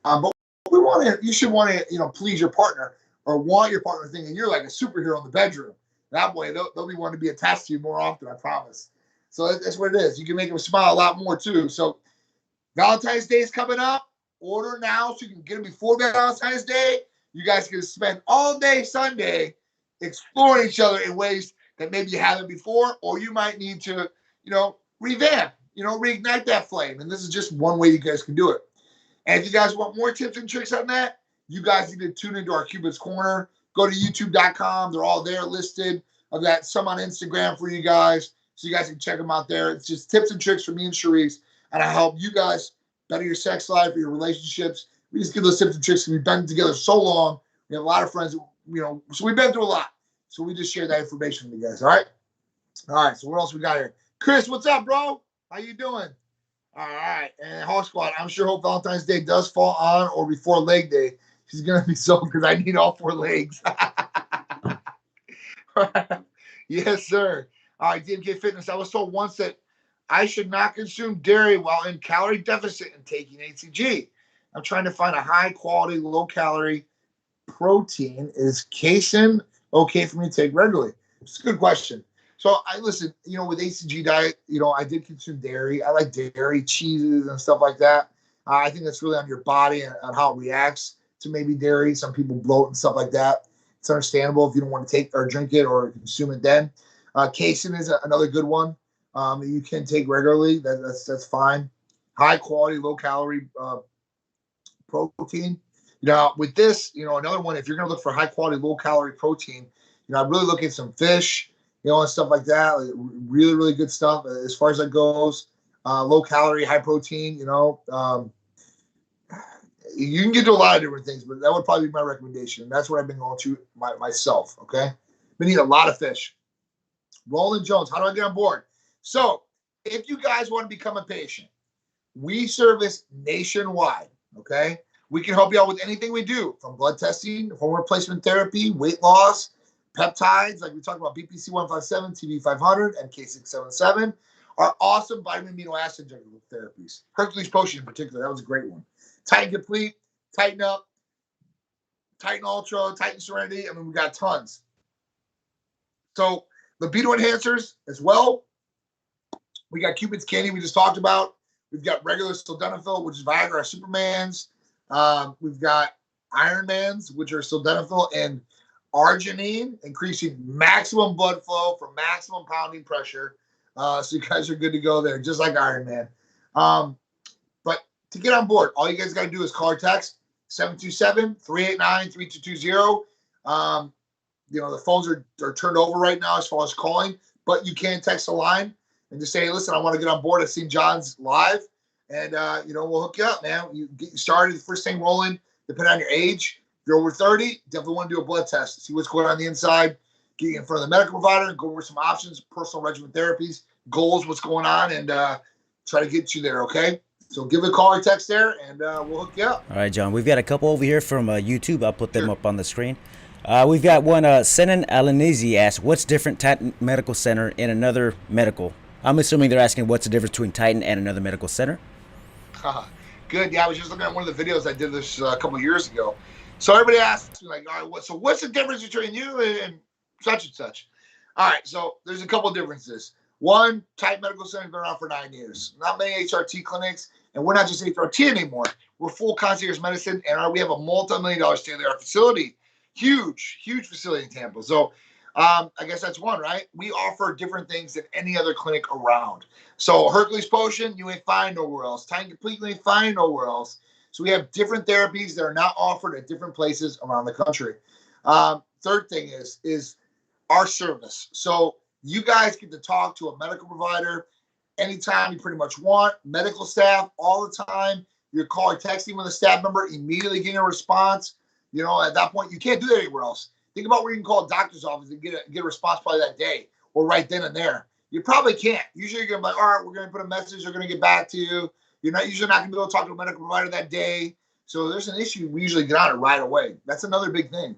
Speaker 2: you should want to, please your partner, or want your partner thinking you're like a superhero in the bedroom. That way, they'll be wanting to be attached to you more often, I promise. So that's what it is. You can make them smile a lot more, too. So Valentine's Day is coming up. Order now so you can get them before Valentine's Day. You guys can spend all day Sunday exploring each other in ways that maybe you haven't before, or you might need to, revamp, reignite that flame. And this is just one way you guys can do it. And if you guys want more tips and tricks on that, you guys need to tune into our Cupid's Corner. Go to youtube.com. They're all there listed. I've got some on Instagram for you guys, so you guys can check them out there. It's just tips and tricks from me and Sharice, and I help you guys better your sex life or your relationships. We just give those tips and tricks. We've been together so long. We have a lot of friends, so we've been through a lot. So we just share that information with you guys, all right? All right, so what else we got here? Chris, what's up, bro? How you doing? All right, and Hawk Squad, I'm sure hope Valentine's Day does fall on or before leg day. She's going to be so, because I need all 4 legs. Yes, sir. All right, DMK Fitness. I was told once that I should not consume dairy while in calorie deficit and taking HCG. I'm trying to find a high-quality, low-calorie protein. Is casein okay for me to take regularly? It's a good question. So listen, with HCG diet, I did consume dairy. I like dairy, cheeses, and stuff like that. I think that's really on your body and on how it reacts to maybe dairy. Some people bloat and stuff like that. It's understandable if you don't want to take or drink it or consume it then. Casein is another good one that you can take regularly. That's fine. High quality, low calorie protein. With this, another one, if you're going to look for high quality, low calorie protein, I really look at some fish, and stuff like that. Like really, really good stuff as far as that goes. Low calorie, high protein, you can get to a lot of different things, but that would probably be my recommendation. That's what I've been going to myself, okay? Been eating a lot of fish. Roland Jones, how do I get on board? So if you guys want to become a patient, we service nationwide, okay? We can help you out with anything we do, from blood testing, hormone replacement therapy, weight loss, peptides, like we talked about BPC 157, TV 500, and K677, our awesome vitamin amino acid injectable therapies. Hercules Potion in particular, that was a great one. Tighten Complete, Tighten Up, Tighten Ultra, Tighten Serenity. I mean, we got tons. So libido enhancers as well. We got Cupid's Candy we just talked about. We've got regular sildenafil, which is Viagra Supermans. We've got Ironmans, which are sildenafil and arginine, increasing maximum blood flow for maximum pounding pressure. So you guys are good to go there, just like Iron Man. But to get on board, all you guys got to do is call or text 727-389-3220. The phones are turned over right now as far as calling, but you can text the line and just say, hey, listen, I want to get on board. I've seen John's live, and, we'll hook you up, man. You get started, the first thing rolling, depending on your age. If you're over 30, definitely want to do a blood test, see what's going on the inside, get you in front of the medical provider, and go over some options, personal regimen therapies, goals, what's going on, and try to get you there, okay? So give a call or text there, and we'll hook you up.
Speaker 1: All right, John. We've got a couple over here from YouTube. I'll put them up on the screen. We've got one. Senan Alanizi asks, what's different Titan Medical Center and another medical? I'm assuming they're asking what's the difference between Titan and another medical center.
Speaker 2: Good. Yeah, I was just looking at one of the videos I did this a couple of years ago. So everybody asks me, like, all right, what's the difference between you and such and such? All right, so there's a couple of differences. One, Titan Medical Center has been around for 9 years. Not many HRT clinics. And we're not just HRT anymore. We're full concierge medicine, and we have a multi-million-dollar state-of-the-art facility. Huge, huge facility in Tampa. So I guess that's one, right? We offer different things than any other clinic around. So Hercules Potion, you ain't find nowhere else. Titan Complete, you ain't find nowhere else. So we have different therapies that are not offered at different places around the country. Third thing is our service. So you guys get to talk to a medical provider anytime you pretty much want. Medical staff all the time. You're calling, texting with a staff member, immediately getting a response. You know, at that point, you can't do that anywhere else. Think about where you can call a doctor's office and get a response probably that day or right then and there. You probably can't. Usually you're going to be like, all right, we're going to put a message. They're going to get back to you. You're usually not going to be able to talk to a medical provider that day. So there's an issue. We usually get on it right away. That's another big thing.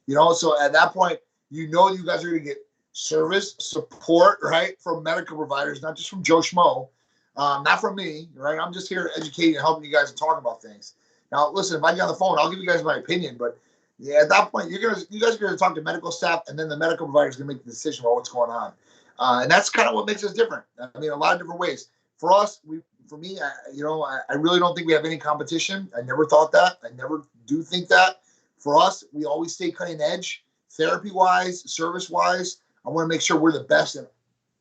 Speaker 2: You know, so at that point, you know you guys are going to get service, support, right, from medical providers, not just from Joe Schmo, not from me, right? I'm just here educating and helping you guys and talking about things. Now, listen, if I get on the phone, I'll give you guys my opinion, but yeah, at that point, you guys are going to talk to medical staff, and then the medical provider is going to make the decision about what's going on. And that's kind of what makes us different. I mean, a lot of different ways. For us, for me, I really don't think we have any competition. I never thought that. I never do think that. For us, we always stay cutting edge, therapy-wise, service-wise. I want to make sure we're the best in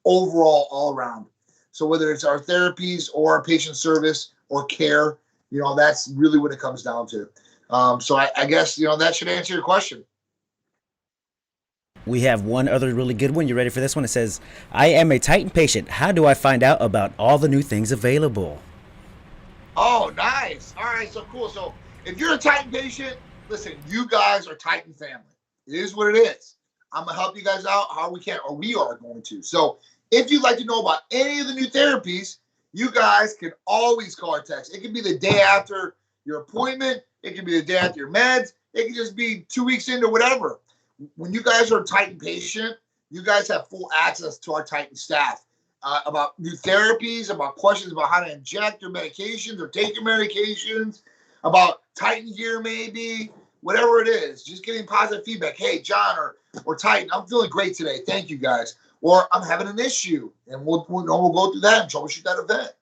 Speaker 2: overall, all around. So whether it's our therapies or our patient service or care, you know, that's really what it comes down to. So I guess, you know, that should answer your question.
Speaker 1: We have one other really good one. You ready for this one? It says, I am a Titan patient. How do I find out about all the new things available?
Speaker 2: Oh, nice. All right, so cool. So if you're a Titan patient, listen, you guys are Titan family. It is what it is. I'm going to help you guys out how we can, or we are going to. So if you'd like to know about any of the new therapies, you guys can always call or text. It can be the day after your appointment. It can be the day after your meds. It can just be 2 weeks into whatever. When you guys are a Titan patient, you guys have full access to our Titan staff about new therapies, about questions about how to inject your medications or take your medications, about Titan gear maybe, whatever it is. Just getting positive feedback. Hey, John or Titan, I'm feeling great today. Thank you, guys. Or I'm having an issue, and we'll go through that and troubleshoot that event.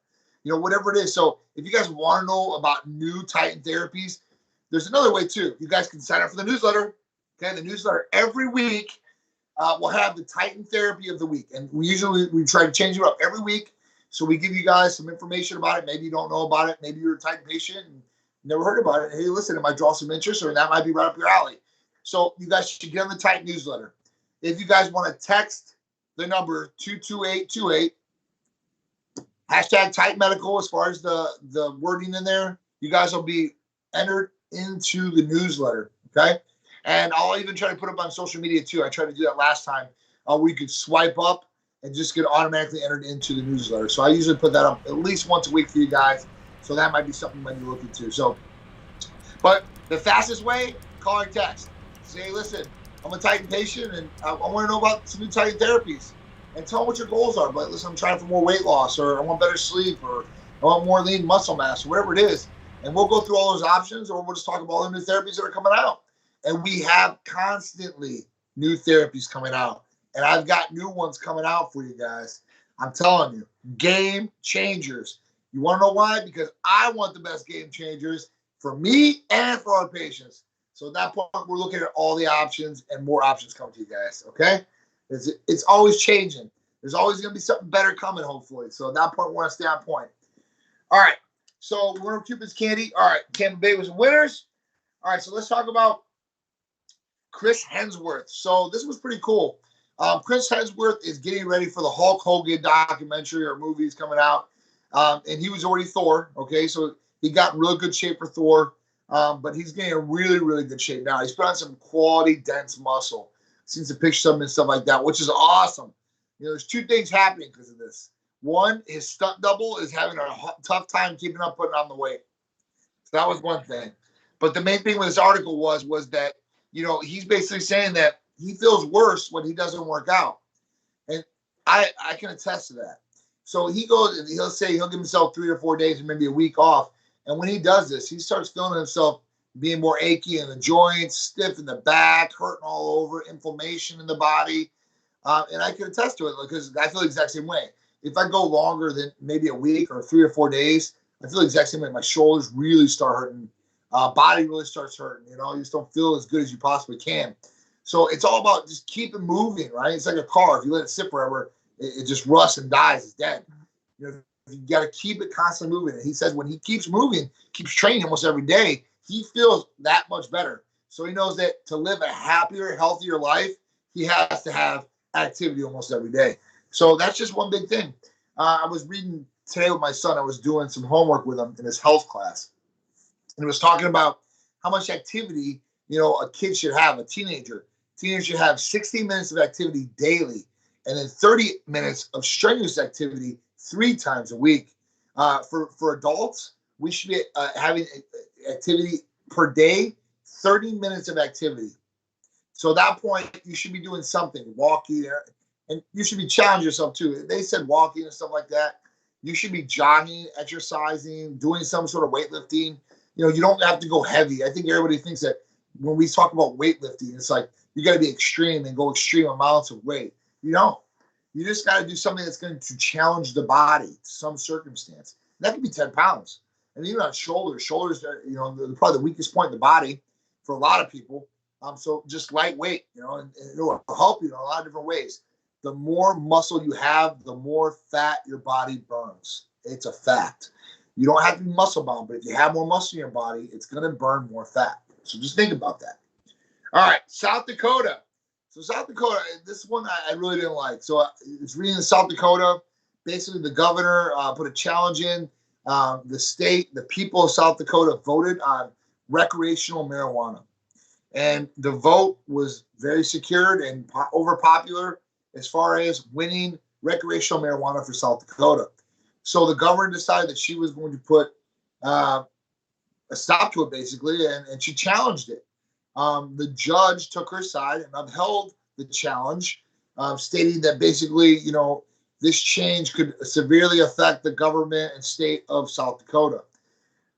Speaker 2: You know, whatever it is. So if you guys want to know about new Titan therapies, there's another way too. You guys can sign up for the newsletter. Okay, the newsletter every week will have the Titan therapy of the week, and we try to change it up every week. So we give you guys some information about it. Maybe you don't know about it. Maybe you're a Titan patient and never heard about it. Hey, listen, it might draw some interest, or that might be right up your alley. So you guys should get on the Titan newsletter. If you guys want to text the number 22828, hashtag Titan Medical, as far as the wording in there, you guys will be entered into the newsletter. Okay. And I'll even try to put up on social media too. I tried to do that last time where you could swipe up and just get automatically entered into the newsletter. So I usually put that up at least once a week for you guys. So that might be something that you look into. So, but the fastest way, call or text. Say, listen, I'm a Titan patient and I want to know about some new Titan therapies. And tell them what your goals are. But listen, I'm trying for more weight loss, or I want better sleep, or I want more lean muscle mass, or whatever it is. And we'll go through all those options, or we'll just talk about all the new therapies that are coming out. And we have constantly new therapies coming out. And I've got new ones coming out for you guys. I'm telling you, game changers. You want to know why? Because I want the best game changers for me and for our patients. So at that point, we're looking at all the options, and more options coming to you guys, okay? It's always changing. There's always going to be something better coming, hopefully. So at that point, we want to stay on point. All right. So winner of Cupid's candy. All right. Tampa Bay was winners. All right. So let's talk about Chris Hemsworth. So this was pretty cool. Chris Hemsworth is getting ready for the Hulk Hogan documentary or movies coming out. And he was already Thor. Okay. So he got in really good shape for Thor. But he's getting in really, really good shape now. He's put on some quality, dense muscle. Seen some pictures of him and stuff like that, which is awesome. You know, there's two things happening because of this. One, his stunt double is having a tough time keeping up putting on the weight. So that was one thing. But the main thing with this article was that, you know, he's basically saying that he feels worse when he doesn't work out. And I can attest to that. So he goes and he'll say he'll give himself 3 or 4 days or maybe a week off. And when he does this, he starts feeling himself being more achy in the joints, stiff in the back, hurting all over, inflammation in the body. And I can attest to it because I feel the exact same way. If I go longer than maybe a week or 3 or 4 days, I feel the exact same way. My shoulders really start hurting. Body really starts hurting. You know, you just don't feel as good as you possibly can. So it's all about just keeping moving, right? It's like a car. If you let it sit forever, it just rusts and dies. It's dead. You know, you got to keep it constantly moving. And he says when he keeps moving, keeps training almost every day, he feels that much better. So he knows that to live a happier, healthier life, he has to have activity almost every day. So that's just one big thing. I was reading today with my son. I was doing some homework with him in his health class. And he was talking about how much activity, you know, a kid should have, a teenager. Teenagers should have 60 minutes of activity daily and then 30 minutes of strenuous activity 3 times a week. For adults, we should be having activity per day, 30 minutes of activity. So at that point, you should be doing something, walking, and you should be challenging yourself too. They said walking and stuff like that. You should be jogging, exercising, doing some sort of weightlifting. You know, you don't have to go heavy. I think everybody thinks that when we talk about weightlifting, it's like you got to be extreme and go extreme amounts of weight. You don't. You just got to do something that's going to challenge the body to some circumstance. And that could be 10 pounds. And even on shoulders are, you know, probably the weakest point in the body for a lot of people. So just lightweight, you know, and it will help you in a lot of different ways. The more muscle you have, the more fat your body burns. It's a fact. You don't have to be muscle bound, but if you have more muscle in your body, it's going to burn more fat. So just think about that. All right, South Dakota. So South Dakota, this one I really didn't like. So it's reading in South Dakota. Basically, the governor put a challenge in. The state, the people of South Dakota voted on recreational marijuana. And the vote was very secured and over popular as far as winning recreational marijuana for South Dakota. So the governor decided that she was going to put a stop to it, basically, and she challenged it. The judge took her side and upheld the challenge, stating that basically, you know, this change could severely affect the government and state of South Dakota,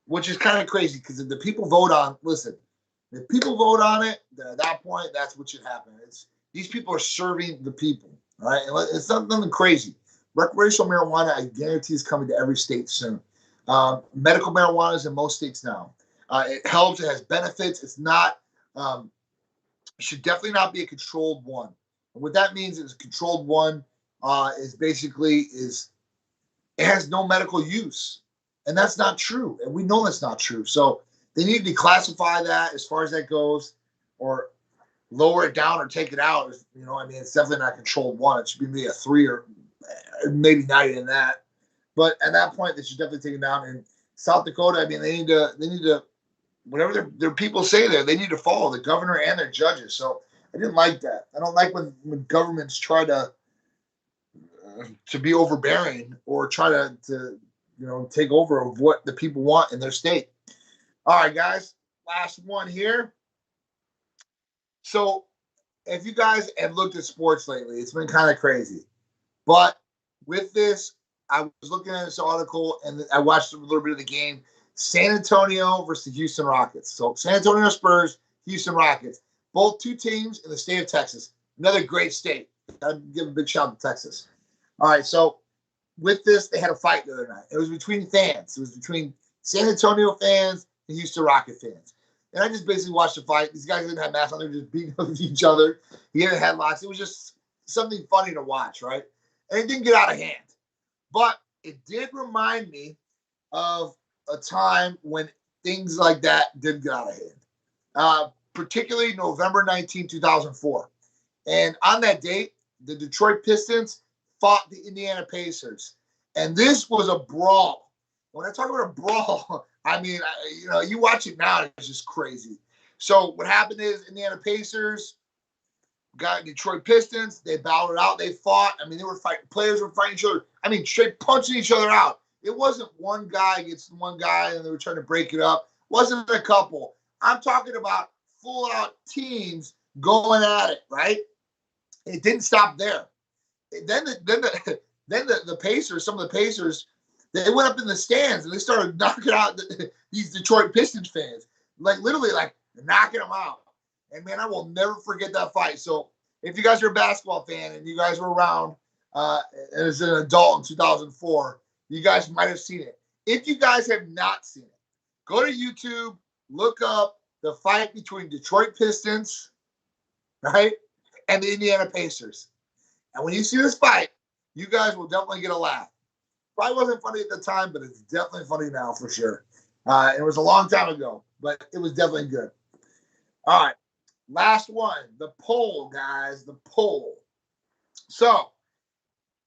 Speaker 2: which is kind of crazy because if the people vote on, listen, if people vote on it, then at that point, that's what should happen. These people are serving the people, right? And it's not nothing crazy. Recreational marijuana, I guarantee, is coming to every state soon. Medical marijuana is in most states now. It helps. It has benefits. It's not. It should definitely not be a controlled one. And what that means is a controlled one is basically it has no medical use, and that's not true. And we know that's not true. So they need to declassify that as far as that goes, or lower it down or take it out. You know, I mean, it's definitely not controlled one. It should be maybe a 3 or maybe not even that. But at that point, they should definitely take it down. In South Dakota, I mean, they need to whatever their people say there, they need to follow the governor and their judges. So I didn't like that. I don't like when governments try to be overbearing or try to you know, take over of what the people want in their state. All right, guys, last one here. So if you guys have looked at sports lately, it's been kind of crazy. But with this, I was looking at this article and I watched a little bit of the game. San Antonio versus the Houston Rockets. So San Antonio Spurs, Houston Rockets. Both two teams in the state of Texas. Another great state. I'd give a big shout out to Texas. All right, so with this, they had a fight the other night. It was between fans. It was between San Antonio fans and Houston Rocket fans. And I just basically watched the fight. These guys didn't have masks on. They were just beating up each other. He had headlocks. It was just something funny to watch, right? And it didn't get out of hand. But it did remind me of a time when things like that did get out of hand, particularly November 19, 2004. And on that date, the Detroit Pistons fought the Indiana Pacers. And this was a brawl. When I talk about a brawl, I mean, you know, you watch it now, it's just crazy. So what happened is Indiana Pacers got Detroit Pistons. They battled it out. They fought. I mean, they were fighting. Players were fighting each other. I mean, straight punching each other out. It wasn't one guy against one guy and they were trying to break it up. It wasn't a couple. I'm talking about full-out teams going at it, right? It didn't stop there. Then the Pacers, some of the Pacers, they went up in the stands and they started knocking out these Detroit Pistons fans, like literally like knocking them out. And man, I will never forget that fight. So if you guys are a basketball fan and you guys were around as an adult in 2004, you guys might have seen it. If you guys have not seen it, go to YouTube, look up the fight between Detroit Pistons, right, and the Indiana Pacers. And when you see this fight, you guys will definitely get a laugh. Probably wasn't funny at the time, but it's definitely funny now for sure. It was a long time ago, but it was definitely good. All right, last one, the poll, guys, the poll. So,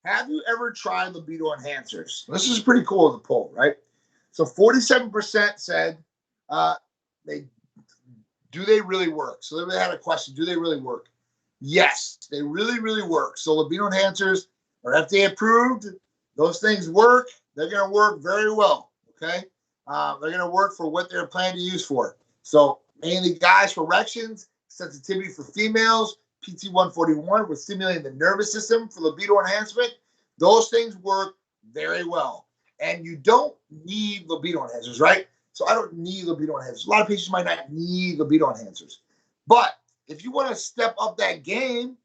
Speaker 2: have you ever tried libido enhancers? This is pretty cool, the poll, right? So 47% said they really work? So they had a question, do they really work? Yes, they really, really work. So libido enhancers are FDA approved. Those things work. They're going to work very well, okay? They're going to work for what they're planned to use for. So mainly guys for erections, sensitivity for females, PT-141 with stimulating the nervous system for libido enhancement. Those things work very well. And you don't need libido enhancers, right? So I don't need libido enhancers. A lot of patients might not need libido enhancers. But if you want to step up that game,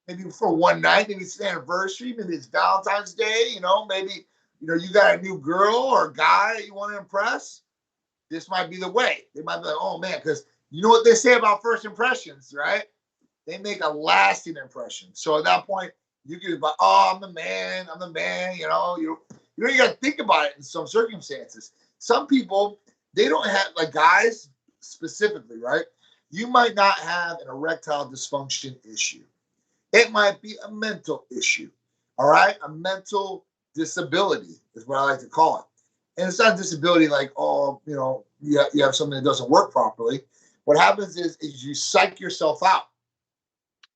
Speaker 2: maybe for one night, maybe it's an anniversary, maybe it's Valentine's Day, maybe, you got a new girl or guy that you want to impress, this might be the way. They might be like, oh man, because you know what they say about first impressions, right? They make a lasting impression. So at that point, you can be like, oh, I'm the man, you got to think about it in some circumstances. Some people, they don't have, like guys specifically, right? You might not have an erectile dysfunction issue. It might be a mental issue, all right? A mental disability is what I like to call it. And it's not a disability like, oh, you have something that doesn't work properly. What happens is you psych yourself out.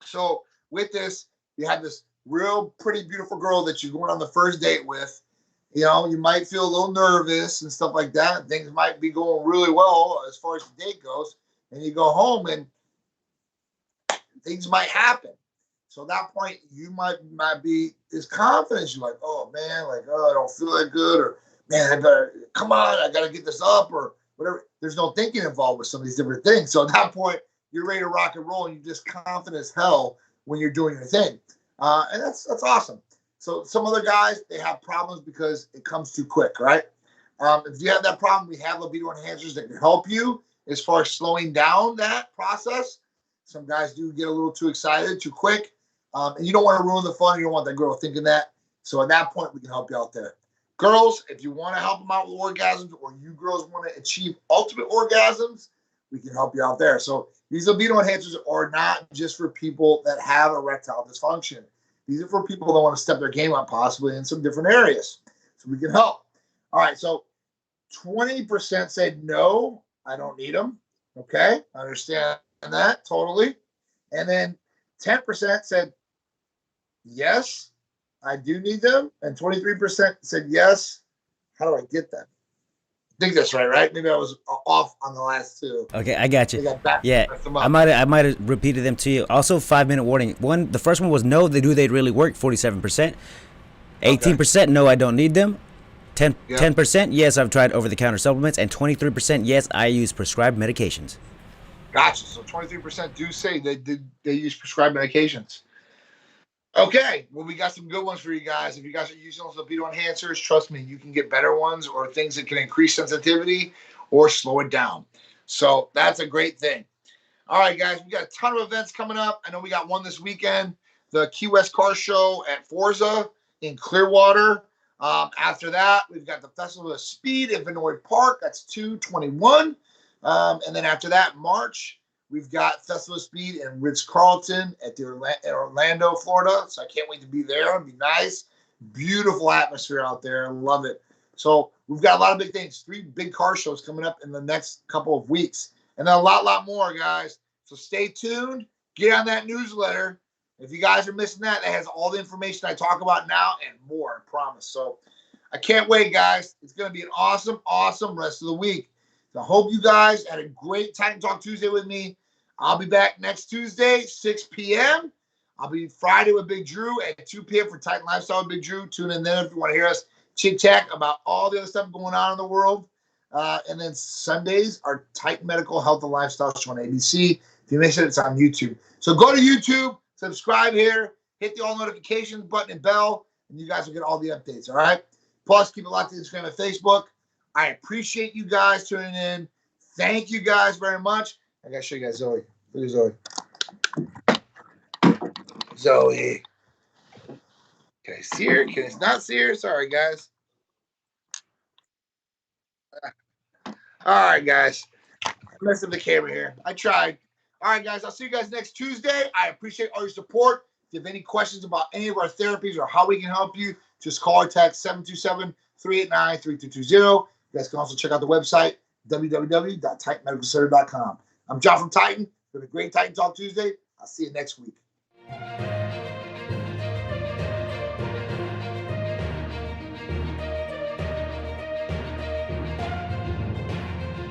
Speaker 2: So with this, you have this real pretty, beautiful girl that you're going on the first date with. You might feel a little nervous and stuff like that. Things might be going really well as far as the date goes. And you go home and things might happen. So at that point, you might be as confident. You're like, oh, man, I don't feel that good. Or, man, I got to get this up or whatever. There's no thinking involved with some of these different things. So at that point, you're ready to rock and roll and you're just confident as hell when you're doing your thing. And that's awesome. So some other guys, they have problems because it comes too quick, right? If you have that problem, we have libido enhancers that can help you as far as slowing down that process. Some guys do get a little too excited, too quick. And you don't want to ruin the fun. You don't want that girl thinking that. So at that point, we can help you out there. Girls, if you want to help them out with orgasms or you girls want to achieve ultimate orgasms, we can help you out there. So these libido enhancers are not just for people that have erectile dysfunction. These are for people that want to step their game up possibly in some different areas. So we can help. All right, so 20% said no, I don't need them. Okay, I understand that totally. And then 10% said yes, I do need them. And 23% said yes. How do I get that? I think that's right? Maybe I was off on the last two.
Speaker 1: Okay, I got you. Yeah, I might have repeated them to you. Also, 5-minute warning. The first one was no, do they really work? 47%. 18% no, I don't need them. 10% yes, I've tried over-the-counter supplements, and 23% yes, I use prescribed medications.
Speaker 2: Gotcha. So 23% do say they use prescribed medications. Okay, well, we got some good ones for you guys. If you guys are using those libido enhancers, trust me, you can get better ones or things that can increase sensitivity or slow it down. So that's a great thing. All right, guys, we got a ton of events coming up. I know we got one this weekend, the Key West Car Show at Forza in Clearwater. After that, we've got the Festival of Speed at Vinoy Park. That's 2/21. And then after that, March, we've got Festival of Speed in Ritz-Carlton at Orlando, Florida. So I can't wait to be there. It'll be nice. Beautiful atmosphere out there. I love it. So we've got a lot of big things. 3 big car shows coming up in the next couple of weeks. And then a lot more, guys. So stay tuned. Get on that newsletter. If you guys are missing that, it has all the information I talk about now and more, I promise. So I can't wait, guys. It's going to be an awesome, awesome rest of the week. So I hope you guys had a great Titan Talk Tuesday with me. I'll be back next Tuesday, 6 p.m. I'll be Friday with Big Drew at 2 p.m. for Titan Lifestyle with Big Drew. Tune in then if you want to hear us chit-chat about all the other stuff going on in the world. And then Sundays are Titan Medical Health and Lifestyle Show on ABC. If you miss it, it's on YouTube. So go to YouTube, subscribe here, hit the all notifications button and bell, and you guys will get all the updates, all right? Plus, keep it locked to Instagram and Facebook. I appreciate you guys tuning in. Thank you guys very much. I gotta show you guys Zoe. Look at Zoe. Zoe. Can I see her? Can I not see her? Sorry, guys. All right, guys. I messed up the camera here. I tried. All right, guys. I'll see you guys next Tuesday. I appreciate all your support. If you have any questions about any of our therapies or how we can help you, just call or text 727-389-3220. You guys can also check out the website, www.titanmedicalcenter.com. I'm John from Titan. It's been a great Titan Talk Tuesday. I'll see you next week.